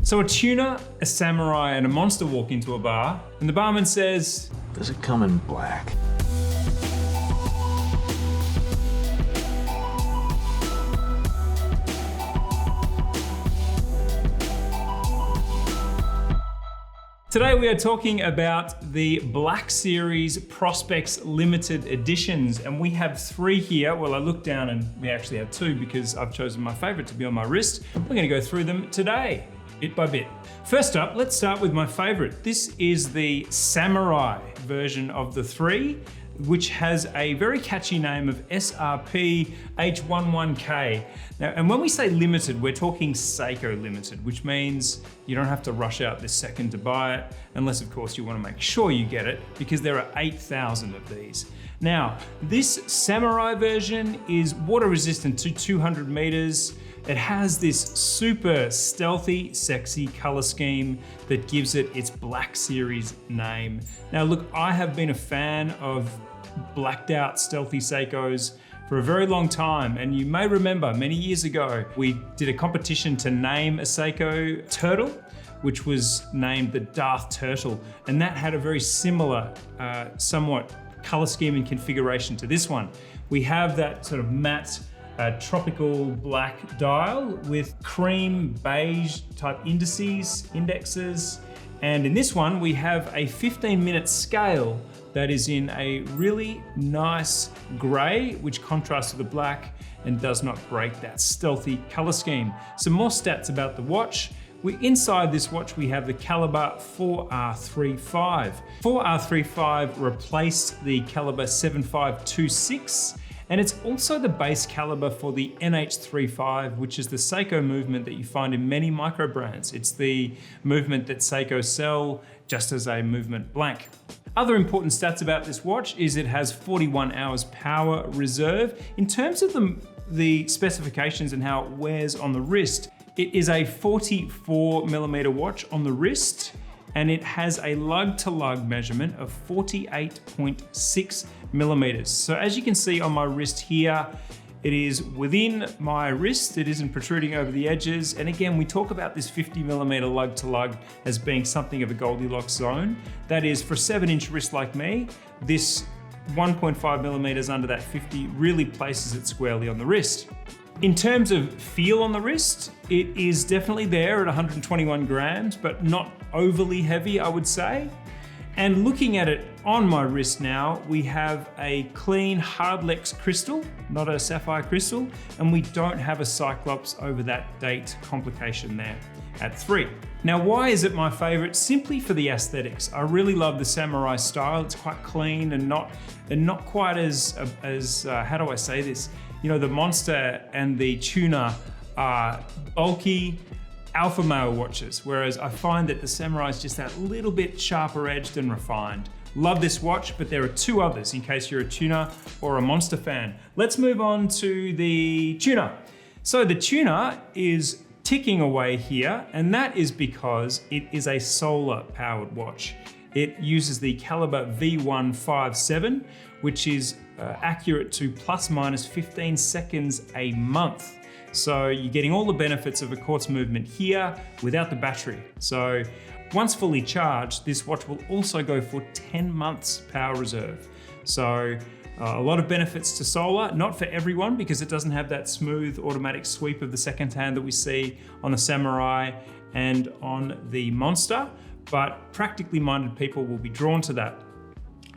So a tuna, a samurai, and a monster walk into a bar, and the barman says, "Does it come in black?" Today we are talking about the Black Series Prospex limited editions, and we have 3 here. Well, I looked down and we actually have 2 because I've chosen my favorite to be on my wrist. We're gonna go through them today, bit by bit. First up, let's start with my favorite. This is the Samurai version of the 3, which has a very catchy name of SRP H11K. Now, and when we say limited, we're talking Seiko limited, which means you don't have to rush out this second to buy it, unless of course you want to make sure you get it, because there are 8,000 of these. Now, this Samurai version is water resistant to 200 meters. It has this super stealthy, sexy color scheme that gives it its Black Series name. Now look, I have been a fan of blacked out stealthy Seikos for a very long time, and you may remember many years ago we did a competition to name a Seiko turtle, which was named the Darth Turtle, and that had a very similar, somewhat color scheme and configuration to this one. We have that sort of matte tropical black dial with cream beige type indexes. And in this one, we have a 15-minute scale that is in a really nice gray, which contrasts with the black and does not break that stealthy color scheme. Some more stats about the watch. Inside this watch, we have the caliber 4R35. 4R35 replaced the caliber 7526, and it's also the base caliber for the NH35, which is the Seiko movement that you find in many micro brands. It's the movement that Seiko sell just as a movement blank. Other important stats about this watch is it has 41 hours power reserve. In terms of the specifications and how it wears on the wrist, it is a 44 millimeter watch on the wrist, and it has a lug-to-lug measurement of 48.6 millimeters. So as you can see on my wrist here, it is within my wrist, it isn't protruding over the edges. And again, we talk about this 50 millimeter lug-to-lug as being something of a Goldilocks zone. That is, for a 7-inch wrist like me, this 1.5 millimeters under that 50 really places it squarely on the wrist. In terms of feel on the wrist, it is definitely there at 121 grams, but not overly heavy, I would say. And looking at it on my wrist now, we have a clean Hardlex crystal, not a sapphire crystal, and we don't have a Cyclops over that date complication there at 3. Now, why is it my favorite? Simply for the aesthetics. I really love the Samurai style. It's quite clean and not quite as how do I say this? You know, the Monster and the Tuna are bulky alpha male watches, whereas I find that the Samurai is just that little bit sharper edged and refined. Love this watch, but there are 2 others in case you're a Tuna or a Monster fan. Let's move on to the Tuna. So the Tuna is ticking away here, and that is because it is a solar powered watch. It uses the caliber V157, which is accurate to plus minus 15 seconds a month. So you're getting all the benefits of a quartz movement here without the battery. So once fully charged, this watch will also go for 10 months power reserve. So a lot of benefits to solar, not for everyone because it doesn't have that smooth automatic sweep of the second hand that we see on the Samurai and on the Monster, but practically minded people will be drawn to that.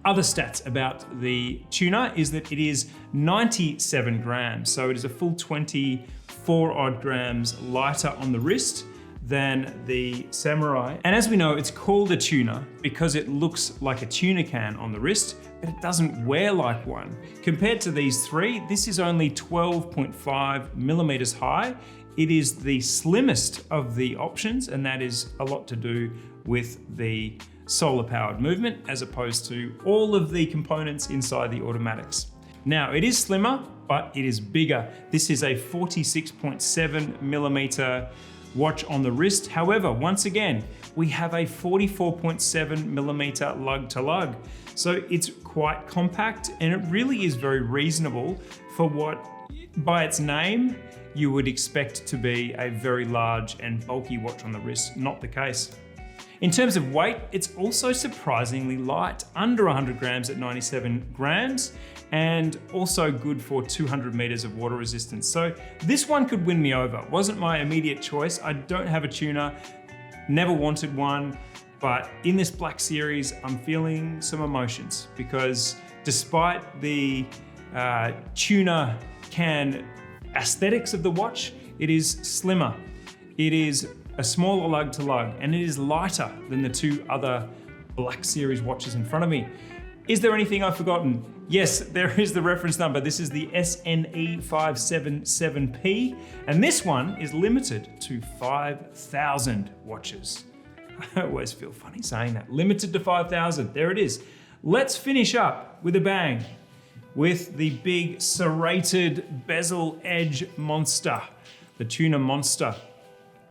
Other stats about the Tuna is that it is 97 grams, so it is a full 24 odd grams lighter on the wrist than the Samurai. And as we know, it's called a Tuna because it looks like a tuna can on the wrist, but it doesn't wear like one. Compared to these 3, this is only 12.5 millimeters high. It is the slimmest of the options, and that is a lot to do with the solar powered movement as opposed to all of the components inside the automatics. Now, it is slimmer, but it is bigger. This is a 46.7 millimeter watch on the wrist. However, once again, we have a 44.7 millimeter lug to lug. So it's quite compact, and it really is very reasonable for what, by its name, you would expect to be a very large and bulky watch on the wrist. Not the case. In terms of weight, it's also surprisingly light, under 100 grams at 97 grams, and also good for 200 meters of water resistance. So this one could win me over. Wasn't my immediate choice. I don't have a Tuna, never wanted one, but in this black series, I'm feeling some emotions because despite the Tuna can aesthetics of the watch, it is slimmer. It is a smaller lug to lug, and it is lighter than the two other black series watches in front of me. Is there anything I've forgotten? Yes, there is the reference number. This is the SNE577P, and this one is limited to 5,000 watches. I always feel funny saying that. Limited to 5,000, there it is. Let's finish up with a bang with the big serrated bezel edge monster, the Tuna Monster.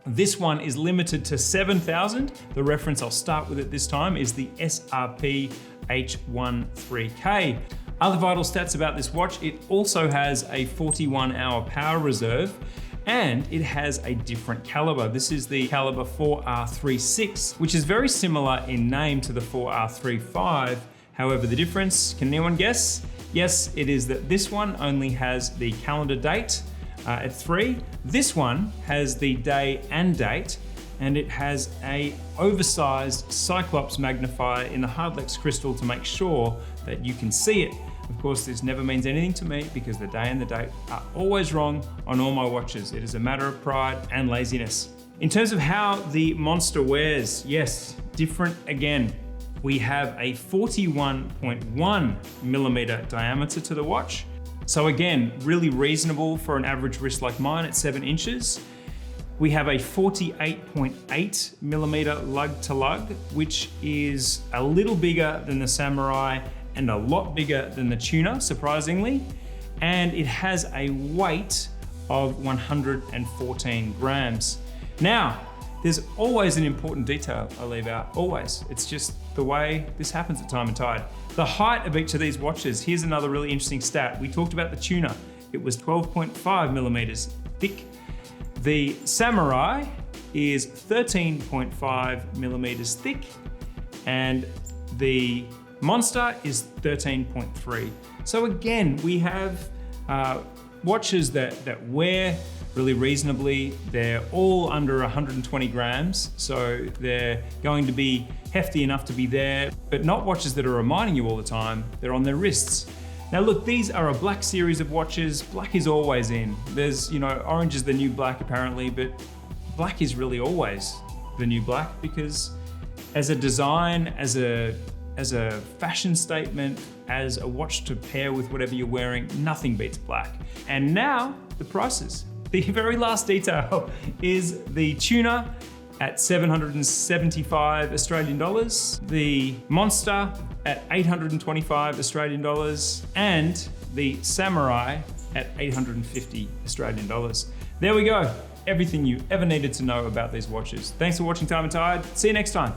This one is limited to 7,000. The reference I'll start with at this time is the SRP H13K. Other vital stats about this watch, it also has a 41-hour power reserve, and it has a different caliber. This is the caliber 4R36, which is very similar in name to the 4R35. However, the difference, can anyone guess? Yes, it is that this one only has the calendar date at 3. This one has the day and date, and it has a oversized Cyclops magnifier in the Hardlex crystal to make sure that you can see it. Of course, this never means anything to me because the day and the date are always wrong on all my watches. It is a matter of pride and laziness. In terms of how the Monster wears, yes, different again. We have a 41.1 millimeter diameter to the watch. So again, really reasonable for an average wrist like mine at 7 inches. We have a 48.8 millimeter lug to lug, which is a little bigger than the Samurai and a lot bigger than the Tuna, surprisingly. And it has a weight of 114 grams. Now, there's always an important detail I leave out, always. It's just the way this happens at Time+Tide. The height of each of these watches, here's another really interesting stat. We talked about the Tuna. It was 12.5 millimeters thick. The Samurai is 13.5 millimeters thick, and the Monster is 13.3. So again, we have watches that wear really reasonably. They're all under 120 grams, so they're going to be hefty enough to be there, but not watches that are reminding you all the time. They're on their wrists. Now look, these are a black series of watches. Black is always in. There's, orange is the new black apparently, but black is really always the new black because as a design, as a fashion statement, as a watch to pair with whatever you're wearing, nothing beats black. And now the prices. The very last detail is the Tuna at 775 Australian dollars, the Monster at 825 Australian dollars, and the Samurai at 850 Australian dollars. There we go. Everything you ever needed to know about these watches. Thanks for watching Time+Tide. See you next time.